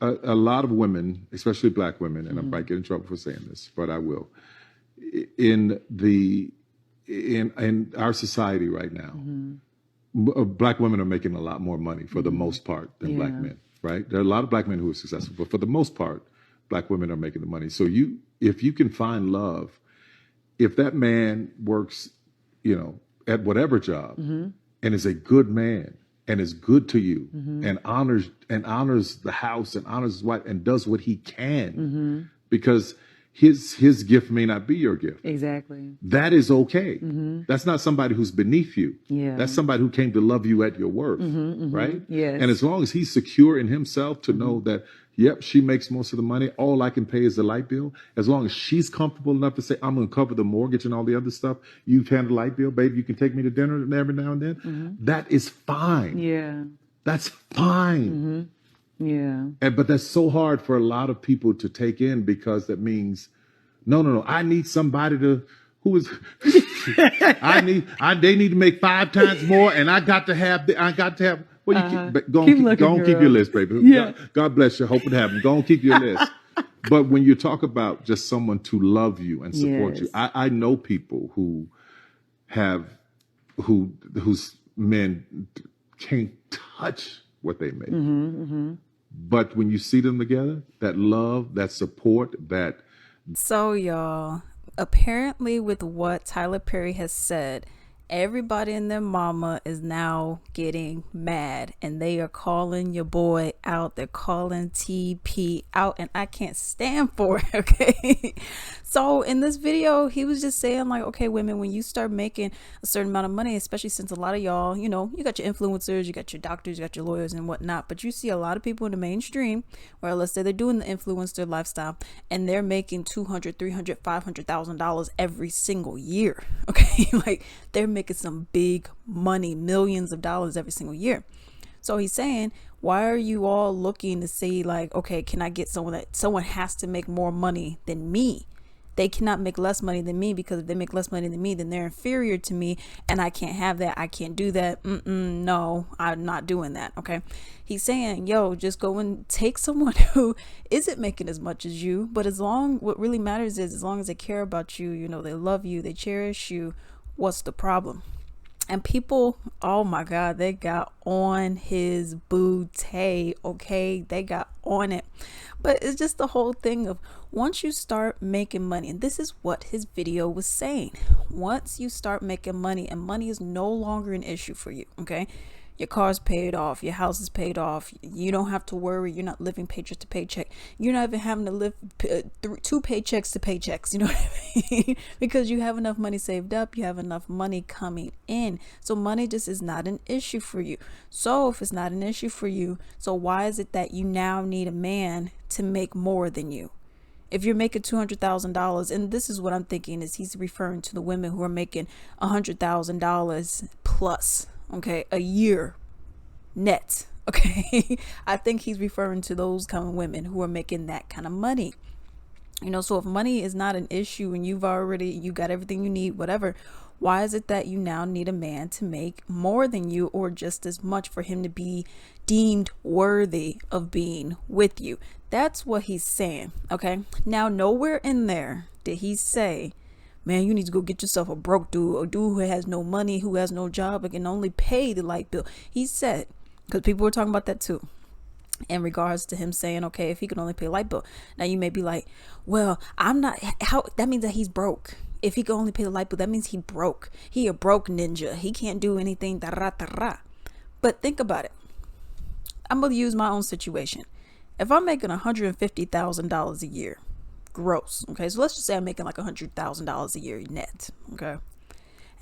a lot of women, especially black women, and I might get in trouble for saying this, but I will. In our society right now, black women are making a lot more money for the most part than black men. Right? There are a lot of black men who are successful, but for the most part, black women are making the money. So if you can find love, if that man works, at whatever job, and is a good man and is good to you, and honors the house and honors his wife and does what he can, because his gift may not be your gift. Exactly. That is okay. That's not somebody who's beneath you. Yeah. That's somebody who came to love you at your worth, right? Yes. And as long as he's secure in himself to know that, yep, she makes most of the money, all I can pay is the light bill. As long as she's comfortable enough to say, I'm going to cover the mortgage and all the other stuff, you've handled the light bill, babe, you can take me to dinner every now and then. That is fine. Yeah. That's fine. Yeah. But that's so hard for a lot of people to take in, because that means, no. I need somebody who is, they need to make 5 times more, and I got to have, well, go on, keep your list, baby. Yeah. God bless you. Hope it happens. Go on, keep your list. But when you talk about just someone to love you and support you, I know people whose men can't touch what they make. But when you see them together, that love, that support, that. So y'all, apparently with what Tyler Perry has said, everybody and their mama is now getting mad, and they are calling your boy out. They're calling TP out, and I can't stand for it. Okay. So in this video, he was just saying like, okay, women, when you start making a certain amount of money, especially since a lot of y'all, you got your influencers, you got your doctors, you got your lawyers and whatnot, but you see a lot of people in the mainstream where, let's say, they're doing the influencer lifestyle and they're making $200,000, $300,000, $500,000 every single year. Okay. Like, they're making some big money, millions of dollars every single year. So he's saying, why are you all looking to say like, okay, can I get someone has to make more money than me? They cannot make less money than me, because if they make less money than me, then they're inferior to me, and I can't have that. I can't do that. No, I'm not doing that. Okay. He's saying, yo, just go and take someone who isn't making as much as you, but what really matters is, as long as they care about you, they love you, they cherish you, what's the problem? And people, oh my God, they got on his booty, okay? They got on it. But it's just the whole thing of, once you start making money, and this is what his video was saying, once you start making money and money is no longer an issue for you, okay? Your car's paid off, your house is paid off, you don't have to worry, you're not living paycheck to paycheck, you're not even having to live 2 paychecks to paychecks, you know what I mean? Because you have enough money saved up, you have enough money coming in, so money just is not an issue for you. So if it's not an issue for you, so why is it that you now need a man to make more than you? If you're making $200,000, and this is what I'm thinking, is he's referring to the women who are making $100,000 plus, okay, a year net. Okay. I think he's referring to those kind of women who are making that kind of money. So if money is not an issue and you got everything you need, whatever, why is it that you now need a man to make more than you, or just as much, for him to be deemed worthy of being with you? That's what he's saying. Okay. Now, nowhere in there did he say, man, you need to go get yourself a broke dude, or dude who has no money, who has no job, but can only pay the light bill. He said, because people were talking about that too, in regards to him saying, okay, if he can only pay light bill. Now you may be like, well, that means that he's broke. If he can only pay the light bill, that means he broke. He a broke ninja. He can't do anything. But think about it. I'm going to use my own situation. If I'm making $150,000 a year, gross. Okay. So let's just say I'm making like $100,000 a year net. Okay.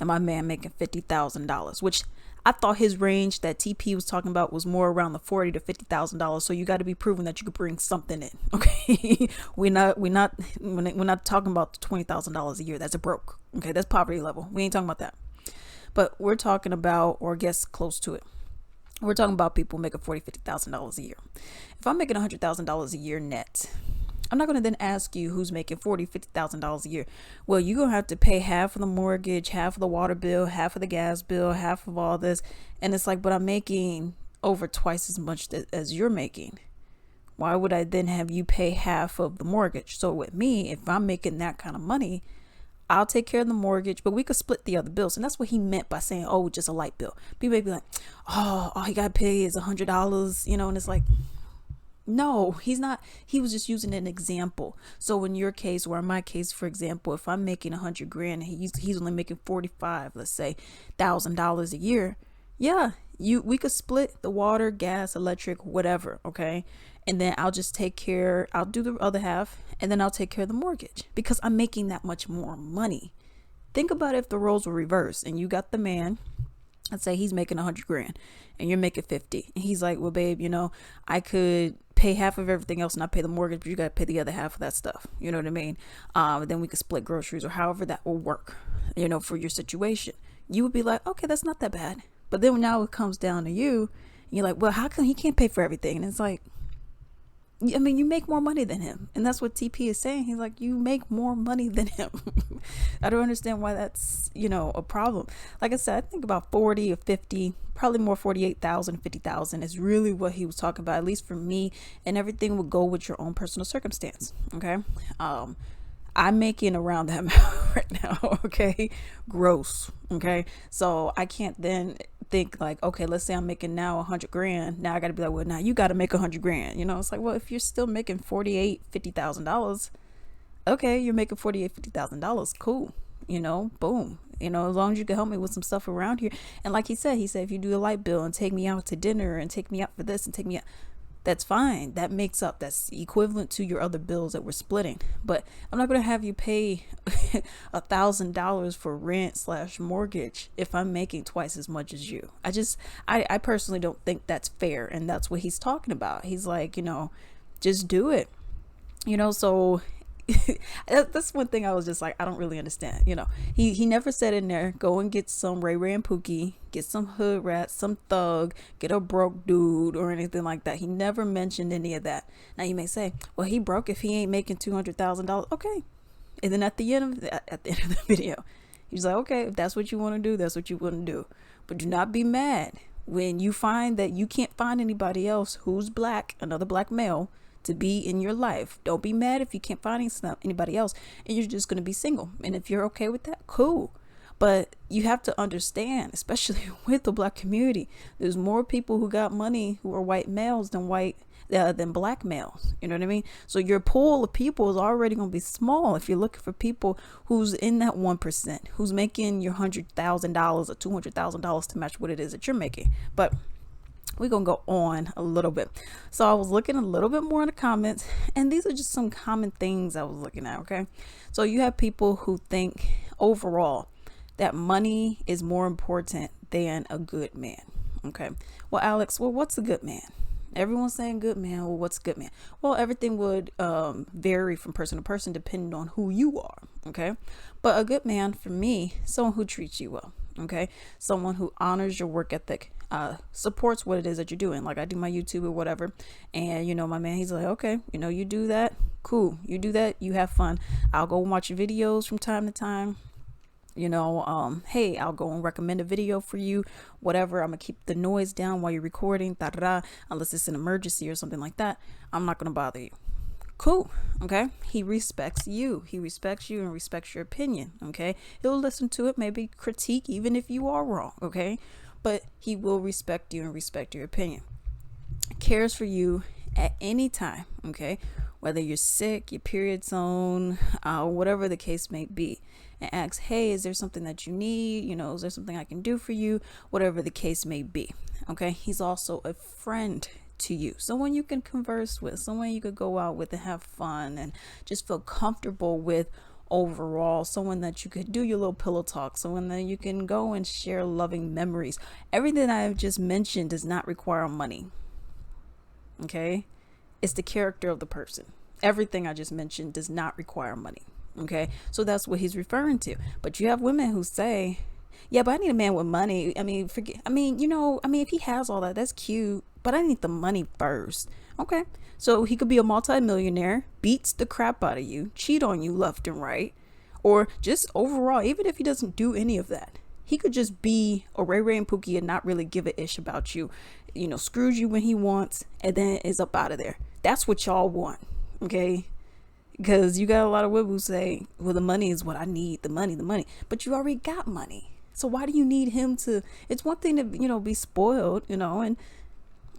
And my man making $50,000, which I thought his range that TP was talking about was more around the $40,000 to $50,000. So you got to be proven that you could bring something in. Okay. we're not talking about the $20,000 a year. That's a broke. Okay. That's poverty level. We ain't talking about that, but we're talking about, or I guess close to it. We're talking about people making $40,000, $50,000 a year. If I'm making $100,000 a year net, I'm not going to then ask you who's making $40,000, $50,000 a year. Well, you're going to have to pay half of the mortgage, half of the water bill, half of the gas bill, half of all this. And it's like, but I'm making over twice as much as you're making. Why would I then have you pay half of the mortgage? So with me, if I'm making that kind of money, I'll take care of the mortgage, but we could split the other bills. And that's what he meant by saying, oh, just a light bill. People may be like, oh, all he got to pay is $100, and it's like, no, he's not. He was just using an example. So in your case, or in my case, for example, if I'm making 100 grand, he's only making 45, let's say, $1,000 a year. Yeah, we could split the water, gas, electric, whatever. Okay, and then I'll do the other half, and then I'll take care of the mortgage because I'm making that much more money. Think about if the roles were reversed and you got the man, let's say he's making 100 grand and you're making 50, and he's like, well, babe, I could pay half of everything else and I pay the mortgage, but you got to pay the other half of that stuff. You know what I mean? Then we could split groceries or however that will work, for your situation. You would be like, okay, that's not that bad. But then now it comes down to you, and you're like, well, how come he can't pay for everything? And it's like, I mean, you make more money than him. And that's what TP is saying. He's like, you make more money than him. I don't understand why that's, a problem. Like I said, I think about 40 or 50, probably more 48,000, 50,000 is really what he was talking about, at least for me. And everything will go with your own personal circumstance. Okay. I'm making around that amount right now. Okay. Gross. Okay. So I can't then think like, okay, let's say I'm making now 100 grand. Now I got to be like, well, now you got to make 100 grand. It's like, well, if you're still making $50,000, okay, you're making $50,000. Cool. Boom. As long as you can help me with some stuff around here. And like he said, if you do a light bill and take me out to dinner and take me out for this and take me out, that's fine. That's equivalent to your other bills that we're splitting. But I'm not going to have you pay $1,000 for rent/mortgage if I'm making twice as much as you. I personally don't think that's fair. And that's what he's talking about. He's like, just do it. So that's one thing I was just like, I don't really understand. He never said in there, go and get some Ray Ray and Pookie, get some hood rat, some thug, get a broke dude or anything like that. He never mentioned any of that. Now you may say, well, he broke if he ain't making $200,000. Okay. And then at the end of the video, he's like, okay, if that's what you want to do, that's what you want to do. But do not be mad when you find that you can't find anybody else who's black, another black male, to be in your life. Don't be mad if you can't find anybody else and you're just going to be single. And if you're okay with that, cool. But you have to understand, especially with the black community, there's more people who got money who are white males than black males. You know what I mean? So your pool of people is already going to be small if you're looking for people who's in that 1%, who's making your $100,000 or $200,000 to match what it is that you're making. But we're going to go on a little bit. So I was looking a little bit more in the comments, and these are just some common things I was looking at. Okay. So you have people who think overall that money is more important than a good man. Okay. Well, Alex, what's a good man? Everyone's saying good man. Well, what's a good man? Well, everything would vary from person to person depending on who you are. Okay. But a good man for me, someone who treats you well. Okay. Someone who honors your work ethic, supports what it is that you're doing. Like I do my YouTube or whatever. And, my man, he's like, okay, you do that. Cool. You do that. You have fun. I'll go watch videos from time to time. Hey, I'll go and recommend a video for you, whatever. I'm gonna keep the noise down while you're recording, unless it's an emergency or something like that. I'm not gonna bother you. Cool. Okay. He respects you. He respects you and respects your opinion. Okay. He'll listen to it, maybe critique, even if you are wrong. Okay. But he will respect you and respect your opinion. Cares for you at any time. Okay. Whether you're sick, your period's on, whatever the case may be. And asks, hey, is there something that you need? Is there something I can do for you? Whatever the case may be. Okay. He's also a friend to you, someone you can converse with, someone you could go out with and have fun and just feel comfortable with overall, someone that you could do your little pillow talk, someone that you can go and share loving memories. Everything I've just mentioned does not require money. Okay. It's the character of the person. Everything I just mentioned does not require money. Okay. So that's what he's referring to. But you have women who say, yeah, but I need a man with money. If he has all that, that's cute, but I need the money first. Okay. So he could be a multimillionaire, beats the crap out of you, cheat on you left and right, or just overall, even if he doesn't do any of that, he could just be a Ray Ray and Pookie and not really give a ish about you, screws you when he wants, and then is up out of there. That's what y'all want, okay? Because you got a lot of women who say, well, the money is what I need, the money. But you already got money. So why do you need him to? It's one thing to, be spoiled, and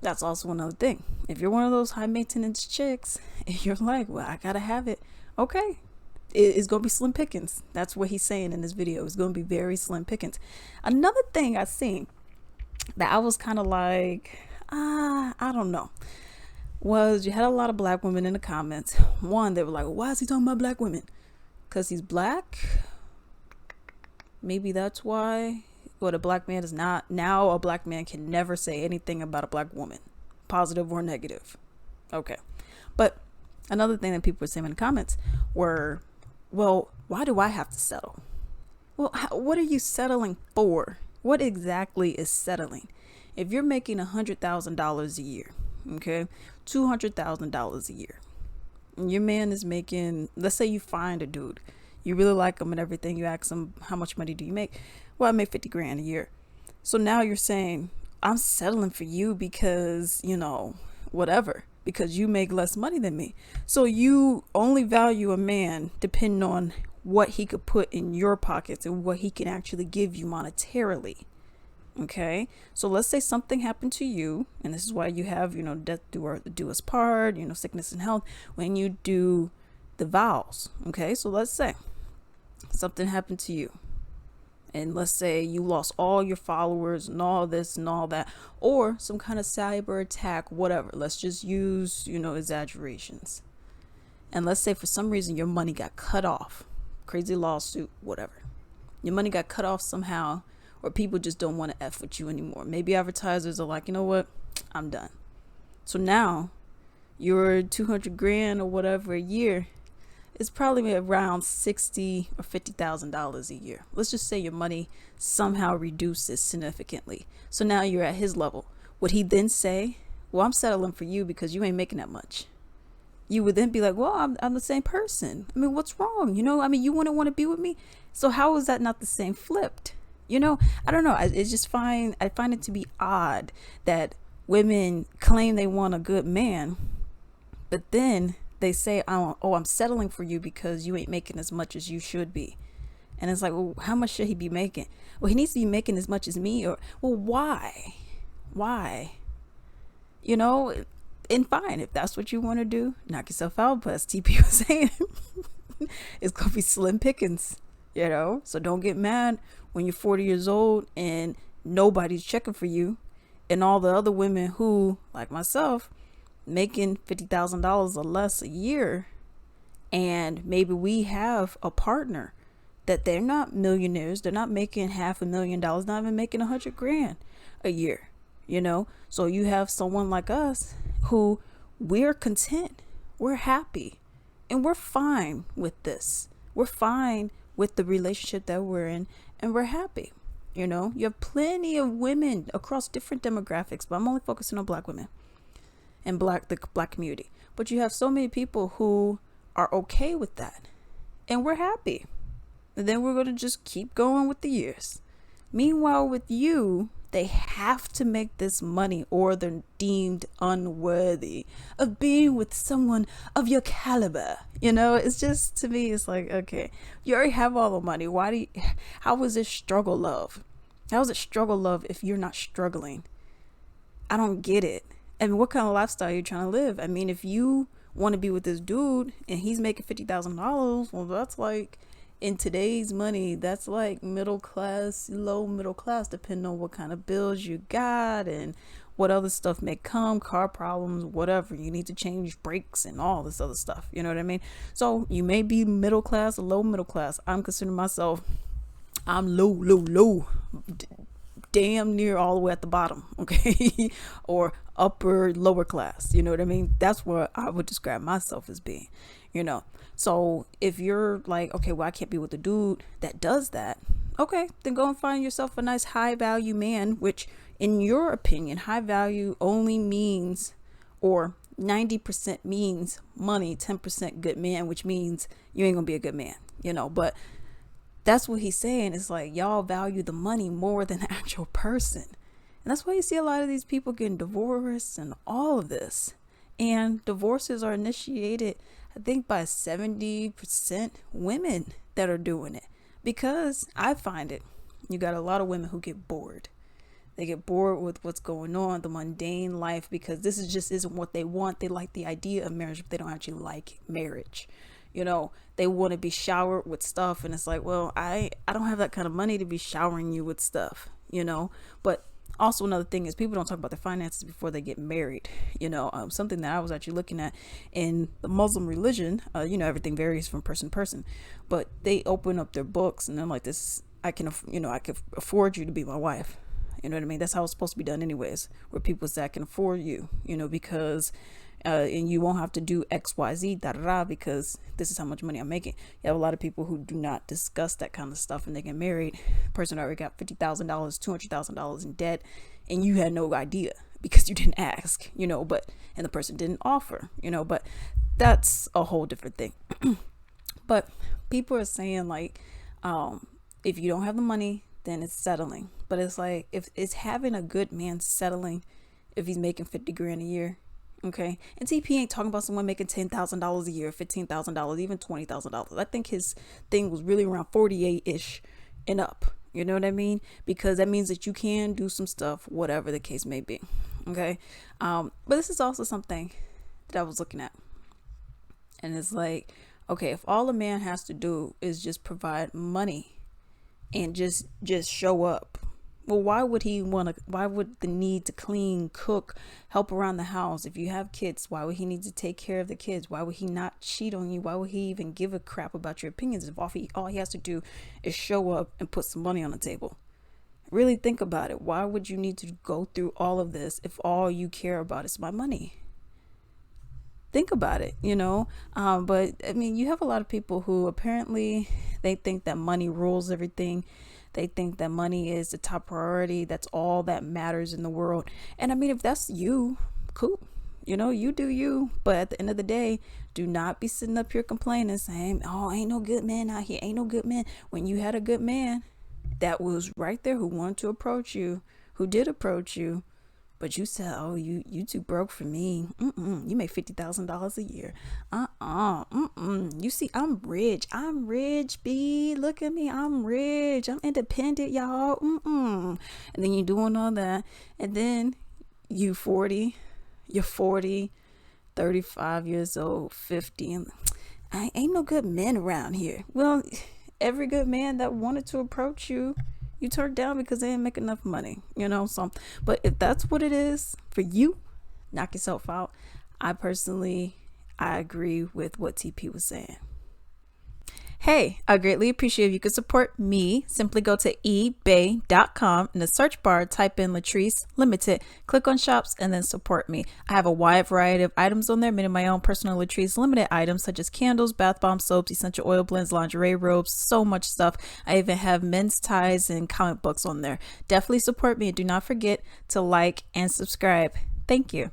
that's also another thing. If you're one of those high maintenance chicks, and you're like, well, I gotta have it, okay. It's gonna be slim pickings. That's what he's saying in this video. It's gonna be very slim pickings. Another thing I seen that I was kind of like, I don't know, was you had a lot of black women in the comments. One, they were like, why is he talking about black women? Because he's black? Maybe that's why. What, a black man is not. Now a black man can never say anything about a black woman, positive or negative. Okay. But another thing that people were saying in the comments were, well, why do I have to settle? Well, what are you settling for? What exactly is settling? If you're making $100,000 a year, okay, $200,000 a year, and your man is making, let's say you find a dude, you really like him and everything, you ask him, how much money do you make? Well, I make 50 grand a year. So now you're saying, I'm settling for you because, whatever, because you make less money than me. So you only value a man depending on what he could put in your pockets and what he can actually give you monetarily. Okay, so let's say something happened to you, and this is why you have, death do us part, sickness and health, when you do the vows. Okay, so let's say something happened to you, and let's say you lost all your followers and all this and all that, or some kind of cyber attack, whatever. Let's just use, exaggerations. And let's say for some reason your money got cut off, crazy lawsuit, whatever. Your money got cut off somehow, or people just don't want to F with you anymore. Maybe advertisers are like, you know what, I'm done. So now your 200 grand or whatever a year is probably around $60,000 or $50,000 a year. Let's just say your money somehow reduces significantly. So now you're at his level. Would he then say, well, I'm settling for you because you ain't making that much? You would then be like, well, I'm the same person. I mean, what's wrong? You wouldn't want to be with me. So how is that not the same flipped? I don't know. It's just I find it to be odd that women claim they want a good man, but then they say, oh, I'm settling for you because you ain't making as much as you should be. And it's like, well, how much should he be making? Well, he needs to be making as much as me. Or, well, why? And fine, if that's what you want to do, knock yourself out. But as TP was saying, it's going to be slim pickings, So don't get mad when you're 40 years old and nobody's checking for you, and all the other women who, like myself, making $50,000 or less a year, and maybe we have a partner that they're not millionaires, they're not making $500,000, not even making 100 grand a year, So you have someone like us who we're content, we're happy, and we're fine with this. We're fine with the relationship that we're in, and we're happy. You have plenty of women across different demographics, but I'm only focusing on black women and the black community. But you have so many people who are okay with that, and we're happy. And then we're going to just keep going with the years. Meanwhile, with you, they have to make this money or they're deemed unworthy of being with someone of your caliber. It's just, to me, it's like, okay, you already have all the money. How is it struggle love? How is it struggle love if you're not struggling? I don't get it. I mean, what kind of lifestyle are you trying to live? I mean, if you want to be with this dude and he's making $50,000, well, that's like, in today's money, that's like middle class, low middle class, depending on what kind of bills you got and what other stuff may come, car problems, whatever. You need to change brakes and all this other stuff. You know what I mean? So you may be middle class or low middle class. I'm considering myself, I'm low, damn near all the way at the bottom, okay? Or upper, lower class. You know what I mean? That's where I would describe myself as being, So if you're like, okay, well, I can't be with a dude that does that, okay, then go and find yourself a nice high value man, which in your opinion, high value only means, or 90% means money, 10% good man, which means you ain't gonna be a good man, but that's what he's saying. It's like, y'all value the money more than the actual person. And that's why you see a lot of these people getting divorced and all of this. And divorces are initiated, I think, by 70% women that are doing it. Because I find it, you got a lot of women who get bored. They get bored with what's going on, the mundane life, because this is just isn't what they want. They like the idea of marriage, but they don't actually like marriage. You know, they want to be showered with stuff, and it's like, well, I don't have that kind of money to be showering you with stuff, you know. But also another thing is people don't talk about their finances before they get married. You know, something that I was actually looking at in the Muslim religion. You know, everything varies from person to person, but they open up their books and they're like, this, I can, you know, I could afford you to be my wife. You know what I mean? That's how it's supposed to be done anyways, where people say I can afford you, you know, because and you won't have to do X, Y, Z, da, da, da, because this is how much money I'm making. You have a lot of people who do not discuss that kind of stuff and they get married. The person already got $50,000, $200,000 in debt, and you had no idea because you didn't ask, you know, and the person didn't offer, you know, but that's a whole different thing. But people are saying like, if you don't have the money, then it's settling. But it's like, if it's having a good man settling if he's making 50 grand a year. Okay. And TP ain't talking about someone making $10,000 a year, $15,000, even $20,000. I think his thing was really around 48-ish and up. You know what I mean? Because that means that you can do some stuff, whatever the case may be. Okay. But this is also something that I was looking at. And it's like, okay, if all a man has to do is just provide money and just show up, well, why would the need to clean, cook, help around the house? If you have kids, why would he need to take care of the kids? Why would he not cheat on you? Why would he even give a crap about your opinions if all he has to do is show up and put some money on the table? Really think about it. Why would you need to go through all of this if all you care about is my money? Think about it, you know. But I mean, you have a lot of people who apparently they think that money rules everything. They think that money is the top priority. That's all that matters in the world. And I mean, if that's you, cool. You know, you do you. But at the end of the day, do not be sitting up here complaining, saying, oh, ain't no good man out here. Ain't no good man. When you had a good man that was right there who wanted to approach you, who did approach you, but you said, oh, you too broke for me. You make $50,000 a year. You see, I'm rich. I'm rich, B. Look at me. I'm rich. I'm independent, y'all. And then you're doing all that. And then you're 40, 35 years old, 50. And ain't no good men around here. Well, every good man that wanted to approach you, you turned down because they didn't make enough money, you know. So, but if that's what it is for you, knock yourself out. I agree with what TP was saying. Hey, I greatly appreciate if you could support me. Simply go to ebay.com. In the search bar, type in Latrice Limited, click on shops, and then support me. I have a wide variety of items on there, many of my own personal Latrice Limited items, such as candles, bath bombs, soaps, essential oil blends, lingerie robes, so much stuff. I even have men's ties and comic books on there. Definitely support me, and do not forget to like and subscribe. Thank you.